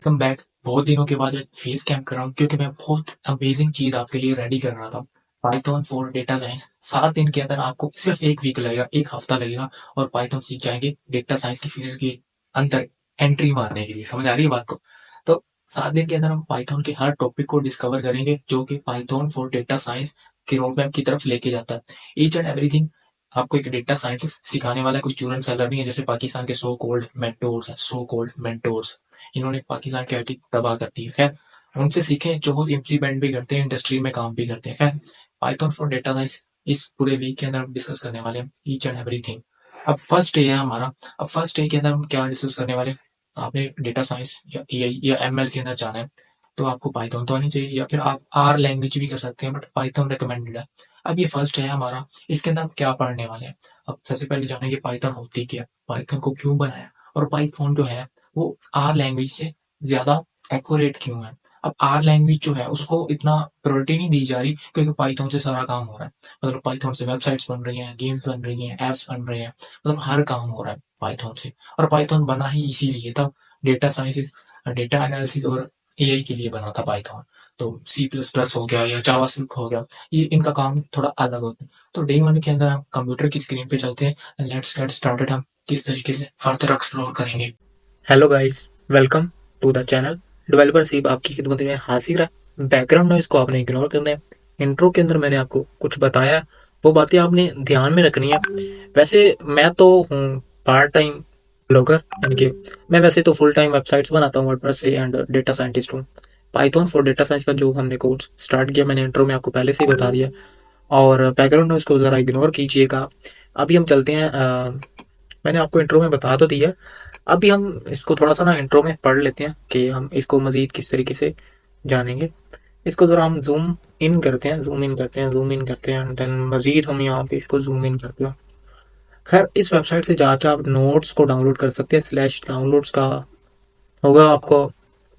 Come back. बहुत दिनों के बाद फेस कैम कर रहा हूँ क्योंकि मैं बहुत अमेजिंग चीज आपके लिए रेडी कर रहा था। पाइथन फॉर डेटा साइंस 7 दिन के अंदर आपको सिर्फ एक वीक लगेगा, एक हफ्ता लगेगा और पाइथन सीख जाएंगे डेटा साइंस की फील्ड के अंदर एंट्री मारने के लिए। समझ आ रही है बात को? तो 7 दिन के अंदर हम पाइथन के हर टॉपिक को डिस्कवर करेंगे जो कि पाइथन फॉर डेटा साइंस के रोड मैप की तरफ लेके जाता है। ईच एंड एवरीथिंग आपको एक डेटा साइंटिस्ट सिखाने वाला कोई चूरन सेलर नहीं है, जैसे पाकिस्तान के सो कोल्ड मेंटोर्स। इन्होंने पाकिस्तान की आईटी तबाह कर दी है। खैर, उनसे सीखें जो इम्प्लीमेंट भी करते हैं, इंडस्ट्री में काम भी करते हैं। खैर, पाइथन फॉर डेटा साइंस इस पूरे वीक के अंदर हम डिस्कस करने वाले हैं ईच एंड एवरीथिंग। अब फर्स्ट डे है हमारा। अब फर्स्ट डे के अंदर हम क्या डिस्कस करने वाले हैं? आपने डेटा साइंस या एआई या एमएल के अंदर जाना है तो आपको पाइथन तो आनी चाहिए, या फिर आप आर लैंग्वेज भी कर सकते हैं, बट पाइथन रिकमेंडेड है। अब ये फर्स्ट है हमारा। इसके अंदर हम क्या पढ़ने वाले हैं? अब सबसे पहले जानेंगे पाइथन होती क्या, पाइथन को क्यों बनाया, और पाइथन जो है वो आर लैंग्वेज से ज्यादा एक्यूरेट क्यों है। अब आर लैंग्वेज जो है उसको इतना प्रायोरिटी नहीं दी जा रही क्योंकि पाइथन से सारा काम हो रहा है। मतलब पाइथन से वेबसाइट्स बन रही हैं, गेम्स बन रही हैं, एप्स बन रहे हैं, मतलब हर काम हो रहा है पाइथन से। और पाइथन बना ही इसीलिए था, डेटा साइंसिस, डेटा एनालिसिस और एआई के लिए बना था पाइथन। तो सी प्लस प्लस हो गया या जावास्क्रिप्ट हो गया, ये इनका काम थोड़ा अलग होता है। तो डे वन के अंदर हम कंप्यूटर की स्क्रीन पे चलते हैं। Let's get started. हम किस तरीके से फर्दर एक्सप्लोर करेंगे। Hello guys, welcome to the channel. Developer सिर्फ आपकी खिदमत में हाजिर है। बैकग्राउंड नॉइज को आपने इग्नोर करना है। इंट्रो के अंदर मैंने आपको कुछ बताया, वो बातें आपने ध्यान में रखनी है। वैसे मैं तो हूँ पार्ट टाइम ब्लॉगर, यानी कि मैं वैसे तो फुल टाइम वेबसाइट्स बनाता हूँ वर्डप्रेस से एंड डेटा साइंटिस्ट हूँ। पाइथन फॉर डेटा साइंस का जो हमने कोर्स स्टार्ट किया, मैंने इंट्रो में आपको पहले से ही बता दिया। और बैकग्राउंड नॉइज को ज़रा इग्नोर कीजिएगा। अभी हम चलते हैं। मैंने आपको इंट्रो में बता तो दिया। अभी हम इसको थोड़ा सा ना इंट्रो में पढ़ लेते हैं कि हम इसको मजीद किस तरीके से जानेंगे। इसको ज़रा हम जूम इन करते हैं, जूम इन करते हैं, जूम इन करते हैं, देन मजीद हम यहाँ पे इसको जूम इन करते हैं। खैर, इस वेबसाइट से जाकर आप नोट्स को डाउनलोड कर सकते हैं। स्लैश डाउनलोड्स का होगा, आपको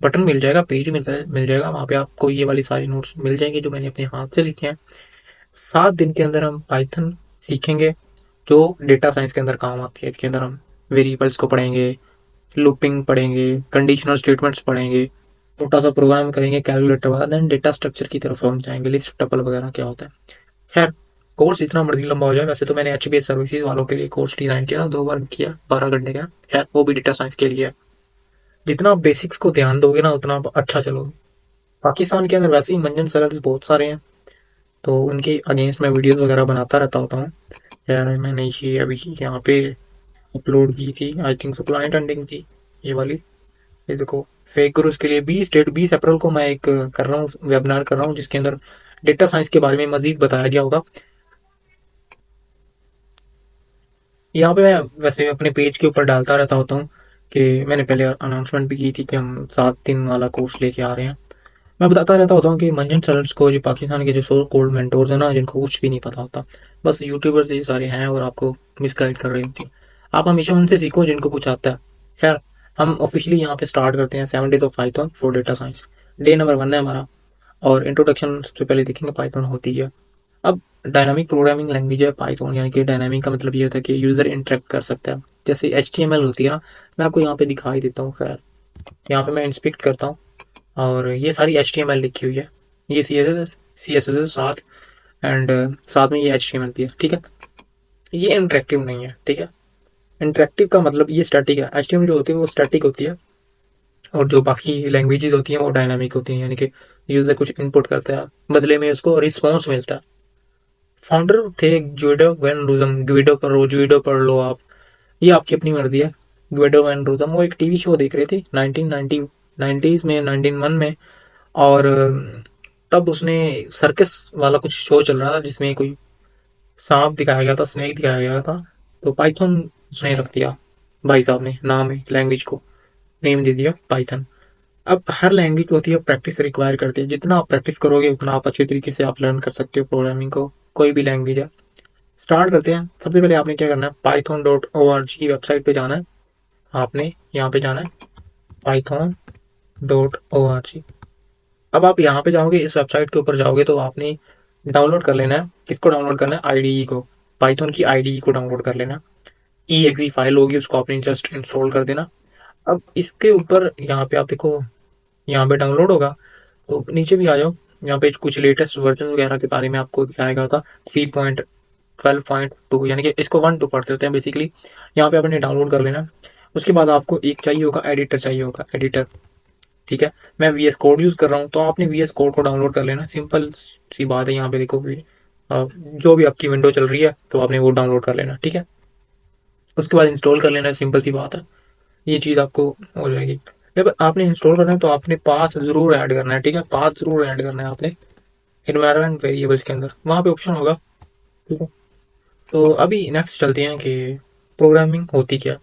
बटन मिल जाएगा, पेज मिल जाएगा, वहाँ पे आपको ये वाली सारी नोट्स मिल जाएंगी जो मैंने अपने हाथ से लिखे हैं। 7 दिन के अंदर हम पाइथन सीखेंगे जो डेटा साइंस के अंदर काम आती है। इसके अंदर हम वेरिएबल्स को पढ़ेंगे, लूपिंग पढ़ेंगे, कंडीशनल स्टेटमेंट्स पढ़ेंगे, छोटा सा प्रोग्राम करेंगे कैलकुलेटर वाला, देन डेटा स्ट्रक्चर की तरफ हम जाएंगे, लिस्ट टपल वगैरह क्या होता है। खैर, कोर्स जितना मर्जी लंबा हो जाए, वैसे तो मैंने एचबीएस सर्विसेज वालों के लिए कोर्स डिजाइन किया, 2 बार किया, 12 घंटे का। खैर, वो भी डेटा साइंस के लिए। जितना आप बेसिक्स को ध्यान दोगे ना उतना आप अच्छा चलोगे। पाकिस्तान के अंदर वैसे ही मंजन सरल्स बहुत सारे हैं, तो उनके अगेंस्ट मैं वीडियोस वगैरह बनाता रहता होता हूँ। यार, मैंने ये अभी यहाँ पे अपलोड की थी, I think so client ending थी ये वाली। ये देखो, फेक गुरुज के लिए 20 अप्रैल को मैं एक कर रहा हूँ, वेबिनार कर रहा हूँ, जिसके अंदर डेटा साइंस के बारे में मजीद बताया गया होगा। यहाँ पे मैं वैसे अपने पेज के ऊपर डालता रहता होता हूँ कि मैंने पहले अनाउंसमेंट भी की थी कि हम 7 दिन वाला कोर्स लेके आ रहे हैं। मैं बताता रहता होता हूँ कि मंजन सरल्स को, जो पाकिस्तान के जो सो कोल्ड मेंटोर्स हैं ना, जिनको कुछ भी नहीं पता होता, बस यूट्यूबर्स ये सारे हैं और आपको मिसगाइड कर रही होती हैं। आप हमेशा उनसे सीखो जिनको कुछ आता है। खैर, हम ऑफिशियली यहाँ पे स्टार्ट करते हैं 7 days of Python for data science. Day number 1 है हमारा, और इंट्रोडक्शन सबसे पहले देखेंगे पाइथन होती है। अब डायनामिक प्रोग्रामिंग लैंग्वेज है पाइथन, यानी कि डायनामिक का मतलब ये होता है कि यूज़र इंटरेक्ट कर सकता है, जैसे HTML होती है ना। मैं आपको यहाँ पे दिखाई देता हूँ। खैर, यहाँ पे मैं इंस्पेक्ट करता हूँ और ये सारी HTML लिखी हुई है। ये CSS साथ, एंड साथ में ये HTML भी है, ठीक है। ये इंटरेक्टिव नहीं है, ठीक है। इंटरेक्टिव का मतलब ये स्टैटिक है। HTML जो होती है वो स्टैटिक होती है, और जो बाकी लैंग्वेजेस होती हैं वो डायनामिक होती हैं, यानी कि यूज़र कुछ इनपुट करता है, बदले में उसको रिस्पॉन्स मिलता है। फाउंडर थे ग्विडो वैन रूजम। ग्विडो पढ़ लो आप, ये आपकी अपनी मर्जी है। ग्विडो वैन रूजम वो एक टीवी शो देख रहे थे 1990s में, 1991 में। और तब उसने सर्कस वाला कुछ शो चल रहा था जिसमें कोई सांप दिखाया गया था, स्नेक दिखाया गया था। तो पाइथन उसने रख दिया, भाई साहब ने नाम है, लैंग्वेज को नेम दे दिया पाइथन। अब हर लैंग्वेज होती है प्रैक्टिस रिक्वायर करती है, जितना आप प्रैक्टिस करोगे उतना आप अच्छे तरीके से आप लर्न कर सकते हो प्रोग्रामिंग को, कोई भी लैंग्वेज है। स्टार्ट करते हैं। सबसे पहले आपने क्या करना है, python.org की वेबसाइट पे जाना है। आपने यहाँ पे जाना है python.org। अब आप यहाँ पे जाओगे, इस वेबसाइट के ऊपर जाओगे तो आपने डाउनलोड कर लेना है। किसको डाउनलोड करना है? IDE को, पाइथन की IDE को डाउनलोड कर लेना। EXE फाइल होगी, उसको आपने जस्ट इंस्टॉल कर देना। अब इसके ऊपर यहाँ पे आप देखो, यहाँ पे डाउनलोड होगा तो नीचे भी आ जाओ, यहाँ पे कुछ लेटेस्ट वर्जन वगैरह के बारे में आपको दिखाया गया था, 3.12.2, यानी कि इसको 1.2 पढ़ते होते हैं बेसिकली। यहाँ पे आपने डाउनलोड कर लेना। उसके बाद आपको एक चाहिए होगा एडिटर, चाहिए होगा एडिटर, ठीक है। मैं वी एस कोड यूज़ कर रहा हूँ, तो आपने वी एस कोड को डाउनलोड कर लेना, सिंपल सी बात है। यहाँ पे देखो जो भी आपकी विंडो चल रही है तो आपने वो डाउनलोड कर लेना, ठीक है। उसके बाद इंस्टॉल कर लेना, सिंपल सी बात है, ये चीज़ आपको हो जाएगी। जब आपने इंस्टॉल करना है तो आपने पाथ ज़रूर ऐड करना है, ठीक है, पाथ ज़रूर ऐड करना है आपने इन्वायरमेंट वेरिएबल्स के अंदर, वहाँ पे ऑप्शन होगा, ठीक है। तो अभी नेक्स्ट चलते हैं कि प्रोग्रामिंग होती क्या।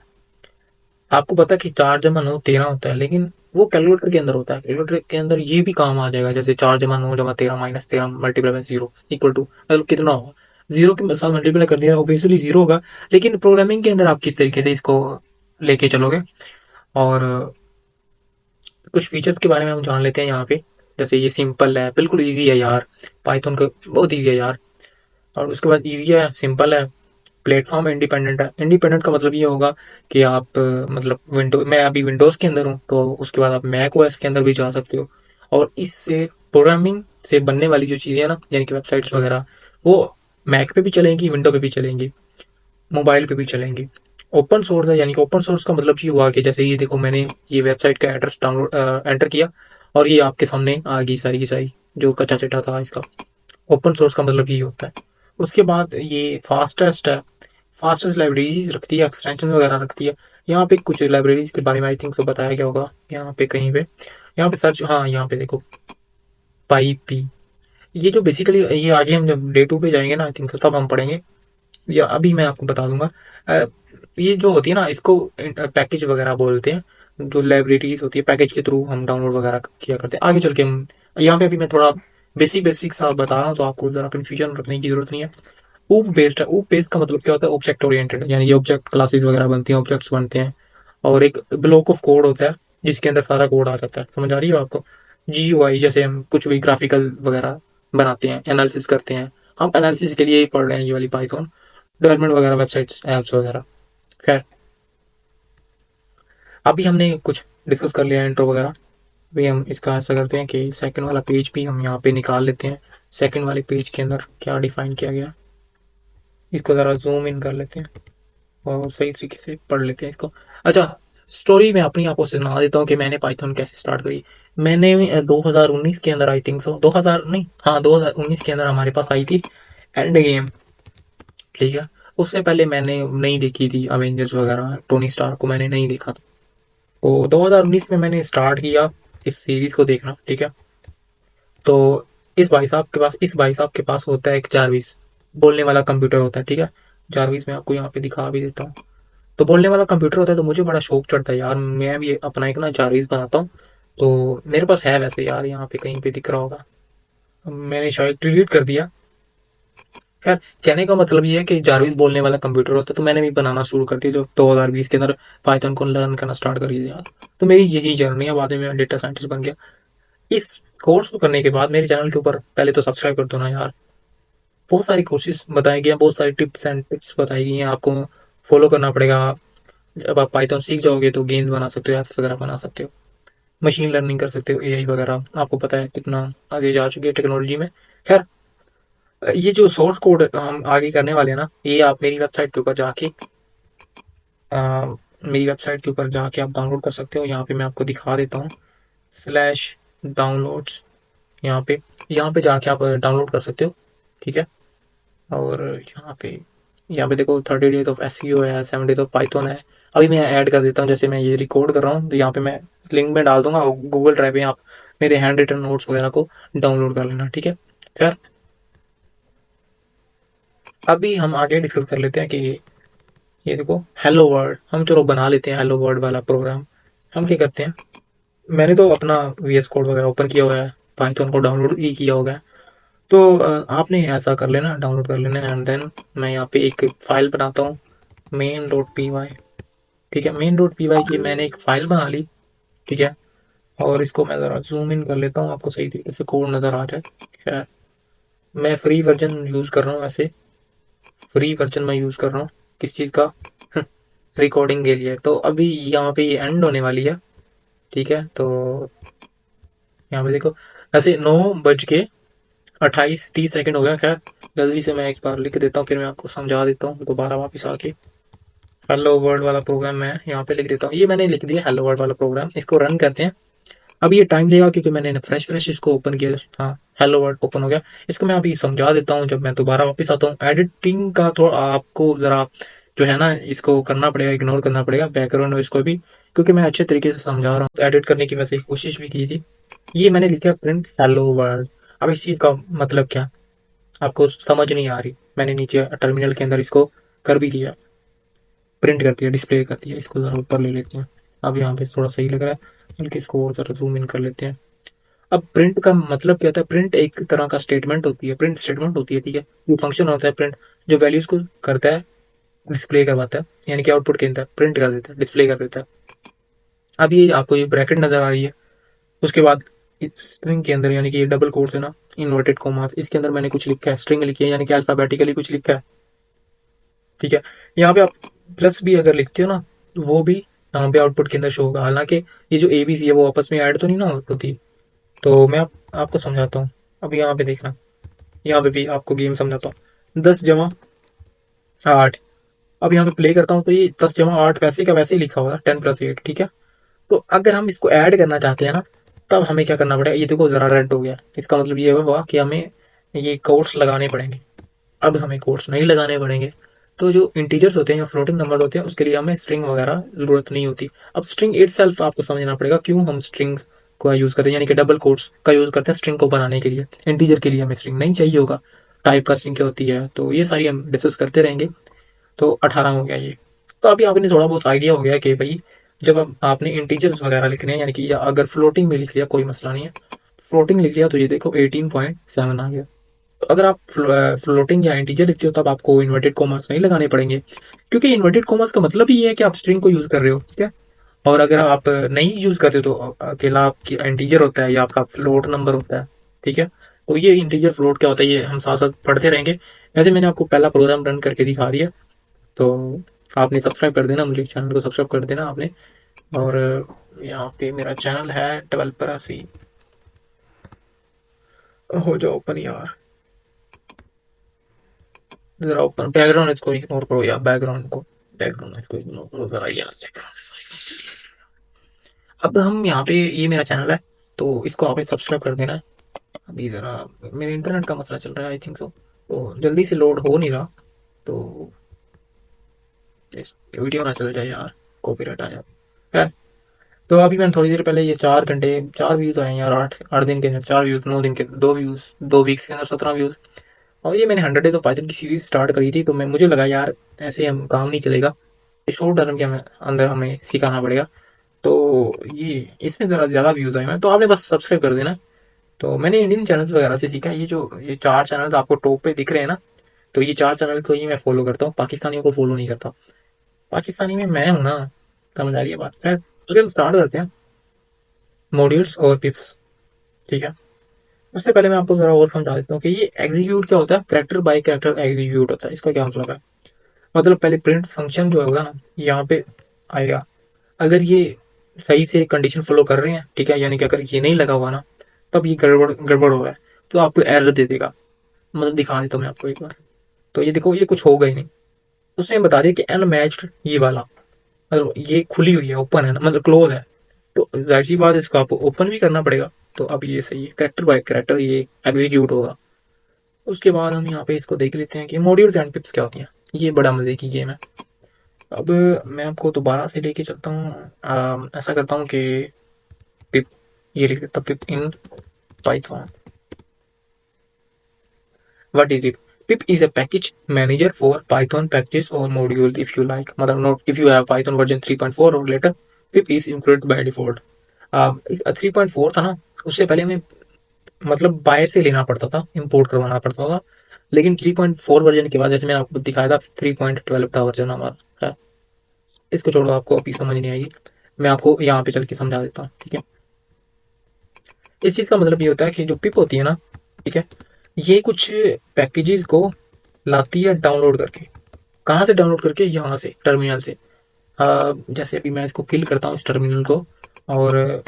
आपको पता है कि 4 जमा 9 13 होता है, लेकिन वो कैलकुलेटर के अंदर होता है। कैलकुलेटर के अंदर ये भी काम आ जाएगा, जैसे 4 जमा 9 जमा 13 -13 मल्टीप्लाई बाय 0 इक्वल टू, मतलब कितना होगा, जीरो के साथ मल्टीप्लाई कर दिया ऑब्वियसली जीरो होगा। लेकिन प्रोग्रामिंग के अंदर आप किस तरीके से इसको लेके चलोगे, और कुछ फीचर्स के बारे में हम जान लेते हैं यहाँ पे। जैसे ये सिंपल है, बिल्कुल ईजी है यार, पाइथन का बहुत ईजी है यार। और उसके बाद ईजी है, सिंपल है, प्लेटफॉर्म इंडिपेंडेंट है। इंडिपेंडेंट का मतलब ये होगा कि आप मतलब विंडो, मैं अभी विंडोज़ के अंदर हूँ तो उसके बाद आप मैक ओएस के अंदर भी जा सकते हो। और इससे प्रोग्रामिंग से बनने वाली जो चीज़ें हैं ना, यानी कि वेबसाइट्स वगैरह, वो मैक पे भी चलेंगी, विंडो पे भी चलेंगी, मोबाइल पे भी चलेंगी। ओपन सोर्स है, यानी कि ओपन सोर्स का मतलब ये हुआ कि जैसे ये देखो, मैंने ये वेबसाइट का एड्रेस डाउनलोड एंटर किया और ये आपके सामने आ गई सारी की सारी, जो कच्चा चिट्ठा था इसका। ओपन सोर्स का मतलब ये होता है। उसके बाद ये फास्टेस्ट है, फास्टेस्ट लाइब्रेरीज रखती है, एक्सटेंशन वगैरह रखती है। यहाँ पे कुछ लाइब्रेरीज के बारे में आई थिंक सो बताया गया होगा, यहाँ पे कहीं पे, यहाँ पे सर्च, हाँ यहाँ पे देखो, पाईपी। ये जो बेसिकली, ये आगे हम जब डे 2 पे जाएंगे ना आई थिंक सो, तब हम पढ़ेंगे, या अभी मैं आपको बता दूंगा। ये जो होती है ना, इसको पैकेज वगैरह बोलते हैं। जो लाइब्रेरीज होती है पैकेज के थ्रू हम डाउनलोड वगैरह किया करते हैं। आगे चल के हम, यहाँ पे अभी मैं थोड़ा बेसिक बेसिक सा बता रहा हूँ, तो आपको ज़रा कन्फ्यूजन रखने की जरूरत नहीं है। ऊप बेस्ड है, ऊप बेस्ड का मतलब क्या होता है, ऑब्जेक्ट ओरिएंटेड, यानी ये ऑब्जेक्ट क्लासेस वगैरह बनती हैं, ऑब्जेक्ट्स बनते हैं। और एक ब्लॉक ऑफ कोड होता है जिसके अंदर सारा कोड आ जाता है, समझ आ रही है आपको। जी वाई, जैसे हम कुछ भी ग्राफिकल वगैरह बनाते हैं, एनालिसिस करते हैं, हम एनालिसिस के लिए ही पढ़ रहे हैं ये वाली पाइथन, डेवलपमेंट वगैरह, वेबसाइट्स, ऐप्स वगैरह। खैर, अभी हमने कुछ डिस्कस कर लिया इंट्रो वगैरह। अभी हम इसका ऐसा करते हैं कि सेकंड वाला पेज भी हम यहाँ पे निकाल लेते हैं। सेकंड वाले पेज के अंदर क्या डिफाइन किया गया, इसको ज़रा जूम इन कर लेते हैं और सही तरीके से पढ़ लेते हैं इसको। अच्छा, स्टोरी मैं अपनी आपको सुना देता हूँ कि मैंने पाइथन कैसे स्टार्ट करी। मैंने 2019 के अंदर, आई थिंक सो 2000 नहीं, हाँ 2019 के अंदर हमारे पास आई थी एंड गेम, ठीक है। उससे पहले मैंने नहीं देखी थी अवेंजर्स वगैरह, टोनी स्टार्क को मैंने नहीं देखा था। तो 2019 में मैंने स्टार्ट किया इस सीरीज को देखना, ठीक है। तो इस भाई साहब के पास होता है एक जारविस, बोलने वाला कंप्यूटर होता है, ठीक है। जारविस मैं आपको यहाँ पे दिखा भी देता हूँ। तो बोलने वाला कंप्यूटर होता है, तो मुझे बड़ा शौक चढ़ता है यार, मैं भी अपना एक ना जारविस बनाता हूँ। तो मेरे पास है वैसे यार, यहाँ पे कहीं पे दिख रहा होगा, मैंने शायद डिलीट कर दिया। खैर, कहने का मतलब ये है कि जारविस बोलने वाला कंप्यूटर होता है, तो मैंने भी बनाना शुरू कर दिया जब 2020 के अंदर पाइथन को लर्न करना स्टार्ट कर दिया। तो मेरी यही जर्नी है, बाद में मैं डेटा साइंटिस्ट बन गया। इस कोर्स को करने के बाद मेरे चैनल के ऊपर पहले तो सब्सक्राइब कर दो ना यार, बहुत सारी कोर्सेज बताई गई हैं, बहुत सारी टिप्स एंड टिप्स बताई गई हैं, आपको फॉलो करना पड़ेगा। जब आप पाइथन सीख जाओगे तो गेम्स बना सकते हो, ऐप्स वगैरह बना सकते हो, मशीन लर्निंग कर सकते हो, एआई वगैरह, आपको पता है कितना आगे जा चुकी है टेक्नोलॉजी में। खैर, ये जो सोर्स कोड हम आगे करने वाले हैं ना, ये आप मेरी वेबसाइट के ऊपर जाके मेरी वेबसाइट के ऊपर जाके आप डाउनलोड कर सकते हो। यहाँ पे मैं आपको दिखा देता हूँ, स्लैश डाउनलोड्स, यहाँ पे जाके आप डाउनलोड कर सकते हो, ठीक है। और यहाँ पे देखो 30 डेज ऑफ एसईओ है, 7 डेज ऑफ पाइथन है। अभी मैं ऐड कर देता हूँ, जैसे मैं ये रिकॉर्ड कर रहा हूँ तो यहाँ पे मैं लिंक में डाल दूंगा, गूगल ड्राइव में आप मेरे हैंड रिटन नोट्स वगैरह को डाउनलोड कर लेना, ठीक है। खैर, अभी हम आगे डिस्कस कर लेते हैं कि ये देखो हेलो वर्ल्ड, हम चलो बना लेते हैं हेलो वर्ल्ड वाला प्रोग्राम। हम क्या करते हैं, मैंने तो अपना वीएस कोड वगैरह ओपन किया हुआ है, पाइथन को डाउनलोड ही किया होगा। तो आपने ऐसा कर लेना, डाउनलोड कर लेना, एंड देन मैं यहाँ पे एक फाइल बनाता हूँ, main.py, ठीक है। main.py की मैंने एक फाइल बना ली, ठीक है। और इसको मैं ज़रा जूम इन कर लेता हूँ, आपको सही तरीके से कोड नज़र आ जाए। खैर, मैं फ्री वर्जन यूज़ कर रहा हूँ, वैसे फ्री वर्जन मैं यूज़ कर रहा हूँ, किस चीज़ का रिकॉर्डिंग के लिए। तो अभी यहाँ पे ये एंड होने वाली है, ठीक है। तो यहाँ पे देखो, ऐसे 9:28 30 सेकंड हो गया। खैर, जल्दी से मैं एक बार लिख देता हूँ, फिर मैं आपको समझा देता हूँ दोबारा वापस आके। हेलो वर्ल्ड वाला प्रोग्राम मैं यहाँ पे लिख देता हूँ, ये मैंने लिख दिया हेलो वर्ल्ड वाला प्रोग्राम। इसको रन करते हैं। अब ये टाइम लेगा क्योंकि मैंने फ्रेश फ्रेश इसको ओपन किया। हाँ, हेलो वर्ल्ड ओपन हो गया। इसको मैं अभी समझा देता हूँ जब मैं दोबारा वापस आता हूँ। एडिटिंग का थोड़ा आपको ज़रा जो है ना, इसको करना पड़ेगा, इग्नोर करना पड़ेगा बैकग्राउंड नॉइज़ को भी, क्योंकि मैं अच्छे तरीके से समझा रहा हूँ। एडिट करने की वैसे कोशिश भी की थी। ये मैंने लिखा प्रिंट हेलो वर्ल्ड। अब इस चीज़ का मतलब क्या आपको समझ नहीं आ रही, मैंने नीचे टर्मिनल के अंदर इसको कर भी दिया, प्रिंट कर दिया, डिस्प्ले कर दिया। इसको ज़रा ऊपर ले लेते हैं। अब यहाँ पे थोड़ा सही लग रहा है, बल्कि इसको और ज़रा जूम इन कर लेते हैं। अब प्रिंट का मतलब क्या होता है? प्रिंट एक तरह का स्टेटमेंट होती है, प्रिंट स्टेटमेंट होती है, ठीक है। जो फंक्शन होता है प्रिंट, जो वैल्यूज को करता है, डिस्प्ले करवाता है, यानी कि आउटपुट के अंदर प्रिंट कर देता है, डिस्प्ले कर देता है। अब ये आपको ये ब्रैकेट नजर आ रही है, उसके बाद स्ट्रिंग के अंदर, यानी कि ये डबल कोट्स है ना, इन्वर्टेड कोमास, इसके अंदर मैंने कुछ लिखा है, स्ट्रिंग लिखी है, यानी कि अल्फाबेटिकली कुछ लिखा है, ठीक है। यहाँ पे आप प्लस भी अगर लिखते हो ना, तो वो भी यहाँ पे आउटपुट के अंदर शो होगा। हालांकि ये जो ए बी सी है वो आपस में ऐड तो नहीं ना होती। तो मैं आपको समझाता हूँ। अब यहाँ पे देखना, यहाँ पे भी आपको गेम समझाता हूँ। 10 जमा 8। अब यहाँ पे प्ले करता हूँ तो ये 10 जमा 8 वैसे का वैसे ही लिखा हुआ है, 10+8, ठीक है। तो अगर हम इसको ऐड करना चाहते हैं ना, तब हमें क्या करना पड़ेगा? ये देखो जरा रेड हो गया, इसका मतलब ये हुआ कि हमें ये कोट्स लगाने पड़ेंगे। अब हमें कोट्स नहीं लगाने पड़ेंगे, तो जो इंटीजर्स होते हैं या फ्लोटिंग नंबर होते हैं, उसके लिए हमें स्ट्रिंग वगैरह जरूरत नहीं होती। अब स्ट्रिंग इटसेल्फ आपको समझना पड़ेगा क्यों हम स्ट्रिंग का यूज करते हैं, यानी कि डबल कोट्स का यूज करते हैं स्ट्रिंग को बनाने के लिए। इंटीजर के लिए हमें स्ट्रिंग नहीं चाहिए होगा, टाइप कास्टिंग क्या होती है, तो ये सारी हम डिस्कस करते रहेंगे। तो 18 हो गया ये। तो अभी आपने थोड़ा बहुत आइडिया हो गया कि भाई जब अब आपने इंटीजर्स वगैरह लिखने हैं, यानी कि या अगर फ्लोटिंग में लिख लिया कोई मसला नहीं है, फ्लोटिंग लिख लिया तो ये देखो 18.7 आ गया। तो अगर आप फ्लोटिंग या इंटीजर लिखते हो तब आपको इन्वर्टेड कॉमास नहीं लगाने पड़ेंगे, क्योंकि इन्वर्टेड कॉमास का मतलब ही है कि आप स्ट्रिंग को यूज कर रहे हो, ठीक है। और अगर आप नहीं यूज करते हो तो अकेला आपकी इंटीजर होता है या आपका फ्लोट नंबर होता है, ठीक है। तो ये इंटीजर फ्लोट क्या होता है ये हम साथ साथ पढ़ते रहेंगे। वैसे मैंने आपको पहला प्रोग्राम रन करके दिखा दिया। तो आपने सब्सक्राइब कर देना, मुझे चैनल को सब्सक्राइब कर देना आपने। और यहाँ पे मेरा चैनल है डेवलपर असी। हो जाओ ओपन यार, जरा ओपन। बैकग्राउंड इसको इग्नोर करो यार, बैकग्राउंड इसको इग्नोर करो जरा यार। अब हम यहाँ पे, ये मेरा चैनल है तो इसको आपने सब्सक्राइब कर देना है। अभी ज़रा मेरे इंटरनेट का मसला चल रहा है, आई थिंक सो, तो जल्दी से लोड हो नहीं रहा। तो इस वीडियो ना चल जाए यार, कॉपीराइट आ जाए। खैर, तो अभी मैंने थोड़ी देर पहले ये 4 घंटे 4 व्यूज़ आए हैं यार, 8 8 दिन के अंदर 4 व्यूज़, 9 दिन के 2 व्यूज़, 2 वीक्स के अंदर 17 व्यूज़। और ये मैंने 100 डेज ऑफ पाइथन की सीरीज स्टार्ट करी थी, तो मैं मुझे लगा यार ऐसे हम काम नहीं चलेगा, शॉर्ट टर्म के अंदर हमें सिखाना पड़ेगा। तो ये इसमें ज़रा ज़्यादा व्यूज़ आए हैं, तो आपने बस सब्सक्राइब कर देना। तो मैंने इंडियन चैनल्स वगैरह से सीखा, ये 4 चैनल्स आपको टॉप पे दिख रहे हैं ना, तो ये 4 चैनल को ही मैं फॉलो करता हूँ, पाकिस्तानियों को फॉलो नहीं करता। पाकिस्तानी में मैं हूँ ना, समझ आ रही है बात। खैर, अभी हम स्टार्ट करते हैं मॉड्यूल्स और पिप्स, ठीक है। उससे पहले मैं आपको जरा और समझा देता हूँ कि ये एग्जीक्यूट क्या होता है। कैरेक्टर बाय कैरेक्टर एग्जीक्यूट होता है, इसका क्या मतलब है? मतलब पहले प्रिंट फंक्शन जो होगा ना, यहाँ पे आएगा। अगर ये सही से कंडीशन फॉलो कर रहे हैं, ठीक है, यानी कि अगर ये नहीं लगा हुआ ना, तब ये गड़बड़ गड़बड़ हो रहा है, तो आपको एरर दे देगा। मतलब दिखा देता हूँ मैं आपको एक बार। तो ये देखो, ये कुछ होगा ही नहीं। उसने बता दिया कि अनमैच्ड ये वाला, मतलब ये खुली हुई है, ओपन है ना, मतलब क्लोज है। तो जाहिर सी बात है, इसको आपको ओपन भी करना पड़ेगा। तो अब ये सही है, कैरेक्टर बाय कैरेक्टर ये एग्जीक्यूट होगा। उसके बाद हम यहाँ पे इसको देख लेते हैं कि मॉड्यूल्स एंड पिप्स क्या होती हैं। ये बड़ा मजे की गेम है। अब मैं आपको दोबारा से लेके चलता हूँ। ऐसा करता हूँ कि पिप, ये लिख देता, pip in Python. What is pip? Pip is a package manager for Python packages or modules if you like. मतलब not if you have Python version 3.4 or later, Pip is included by default. 3.4 था ना, उससे पहले हमें मतलब बाहर से लेना पड़ता था, इंपोर्ट करवाना पड़ता था। लेकिन 3.4 वर्जन के बाद, जैसे मैंने आपको दिखाया था, 3.12 था वर्जन हमारा है। इसको छोड़ो, आपको अभी समझ नहीं आएगी, मैं आपको यहाँ पे चल के समझा देता हूँ, ठीक है। इस चीज़ का मतलब ये होता है कि जो पिप होती है ना, ठीक है, ये कुछ पैकेजेस को लाती है डाउनलोड करके। कहाँ से डाउनलोड करके? यहाँ से, टर्मिनल से। जैसे अभी मैं इसको किल करता हूँ इस टर्मिनल को, और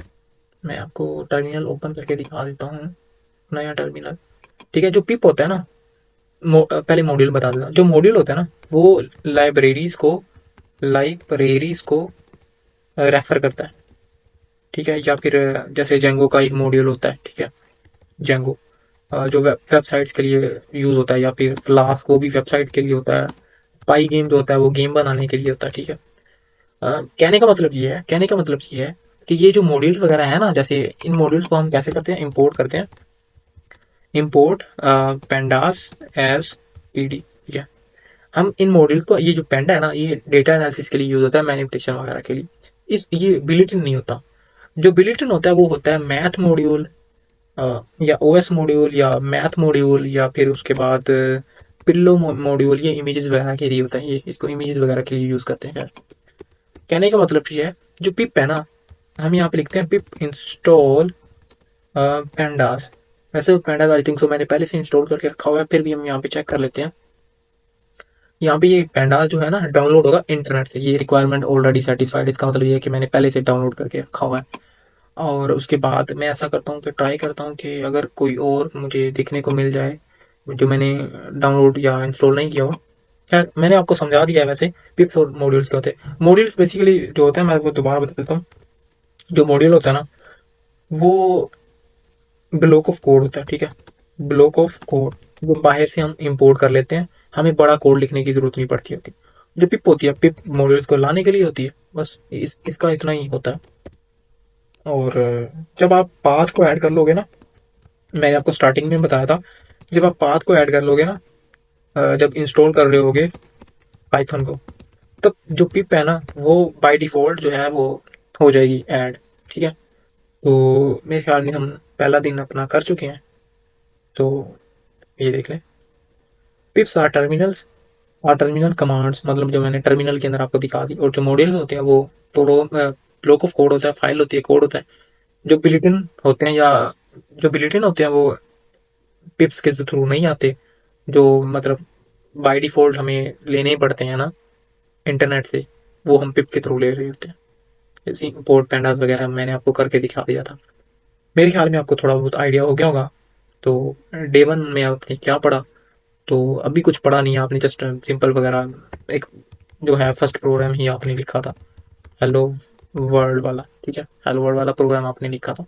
मैं आपको टर्मिनल ओपन करके दिखा देता हूँ, नया टर्मिनल। ठीक है, जो पिप होता है ना, पहले मॉड्यूल बता देता हूँ। जो मॉड्यूल होता है ना, वो लाइब्रेरीज को रेफर करता है। ठीक है, या फिर जैसे जेंगो का एक मॉड्यूल होता है, ठीक है, जेंगो जो वेबसाइट्स के लिए यूज़ होता है, या फिर फ्लास्क वो भी वेबसाइट के लिए होता है। पाई गेम जो होता है वो गेम बनाने के लिए होता है। ठीक है, कहने का मतलब ये है कि ये जो मॉड्यूल्स वगैरह है ना, जैसे इन मॉड्यूल्स को हम कैसे करते हैं, इंपोर्ट करते हैं, इंपोर्ट पेंडास एज पीडी। ठीक है, हम इन मॉड्यूल्स को, ये जो पेंडा है ना, ये डेटा एनालिसिस के लिए यूज होता है, मैनिपुलेशन वगैरह के लिए। ये बिल्ट इन नहीं होता। जो बिल्ट इन होता है वो होता है मैथ मॉड्यूल, या ओएस मॉड्यूल, या मैथ मॉड्यूल, या फिर उसके बाद पिल्लो मॉड्यूल। ये इमेजेस वगैरह के लिए होता है, ये इसको इमेजेस वगैरह के लिए यूज करते हैं। खैर, कहने का मतलब ये है, जो पिप है ना, हम यहाँ पे लिखते हैं पिप इंस्टॉल पेंडास। वैसे तो पेंडास आई थिंक सो मैंने पहले से इंस्टॉल करके रखा हुआ है, फिर भी हम यहाँ पे चेक कर लेते हैं। यहाँ पे ये पेंडास जो है ना, डाउनलोड होगा इंटरनेट से। ये रिक्वायरमेंट ऑलरेडी सेटिस्फाइड, इसका मतलब ये है कि मैंने पहले से डाउनलोड करके रखा हुआ है। और उसके बाद मैं ऐसा करता हूँ कि ट्राई करता हूँ कि अगर कोई और मुझे देखने को मिल जाए जो मैंने डाउनलोड या इंस्टॉल नहीं किया हो। खैर, मैंने आपको समझा दिया है वैसे पिप्स और मॉड्यूल्स क्या होते हैं। मॉड्यूल्स बेसिकली जो होते हैं, मैं आपको दोबारा बता देता हूँ। जो मॉड्यूल होता है ना, वो ब्लॉक ऑफ कोड होता है। ठीक है, ब्लॉक ऑफ कोड वो बाहर से हम इंपोर्ट कर लेते हैं, हमें बड़ा कोड लिखने की जरूरत नहीं पड़ती होती। जो पिप होती है, पिप मॉड्यूल्स को लाने के लिए होती है, बस इसका इतना ही होता है। और जब आप पाथ को ऐड कर लोगे ना, मैंने आपको स्टार्टिंग में बताया था, जब आप पाथ को ऐड कर लोगे ना, जब इंस्टॉल कर रहे होगे पाइथन को, तो जो पिप है ना, वो बाय डिफॉल्ट जो है वो हो जाएगी ऐड। ठीक है, तो मेरे ख्याल में हम पहला दिन अपना कर चुके हैं। तो ये देख लें, पिप्स आर टर्मिनल कमांड्स, मतलब जो मैंने टर्मिनल के अंदर आपको दिखा दी। और जो मॉड्यूल्स होते हैं वो ब्लॉक ऑफ कोड होता है, फाइल होती है, कोड होता है। जो बिल्ट-इन होते हैं, या जो बिल्ट-इन होते हैं वो पिप्स के थ्रू नहीं आते। जो मतलब बाय डिफॉल्ट हमें लेने ही पड़ते हैं ना इंटरनेट से, वो हम पिप के थ्रू ले रहे होते हैं। जैसे इंपोर्ट पैंडास वगैरह मैंने आपको करके दिखा दिया था। मेरे ख्याल में आपको थोड़ा बहुत आइडिया हो गया होगा। तो डे वन में आपने क्या पढ़ा? तो अभी कुछ पढ़ा नहीं है आपने, जस्ट सिंपल वगैरह एक जो है फर्स्ट प्रोग्राम ही आपने लिखा था, हेलो वर्ल्ड वाला। ठीक है, हेलो वर्ल्ड वाला प्रोग्राम आपने लिखा था।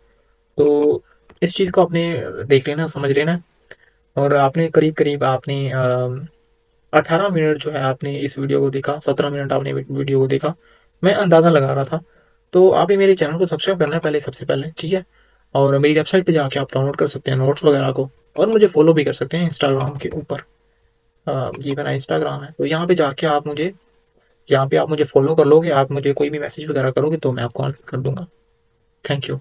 तो इस चीज़ को आपने देख लेना, समझ लेना। और आपने करीब करीब आपने 18 मिनट जो है आपने इस वीडियो को देखा, 17 मिनट आपने वीडियो को देखा, मैं अंदाज़ा लगा रहा था। तो आपने मेरे चैनल को सब्सक्राइब करना है पहले, सबसे पहले। ठीक है, और मेरी वेबसाइट पे जाके आप डाउनलोड कर सकते हैं नोट्स वगैरह को, और मुझे फॉलो भी कर सकते हैं इंस्टाग्राम के ऊपर। जी, मेरा इंस्टाग्राम है, तो यहाँ पे आप मुझे फॉलो कर लोगे, आप मुझे कोई भी मैसेज वगैरह करोगे तो मैं आपको आंसर कर दूंगा। Thank you.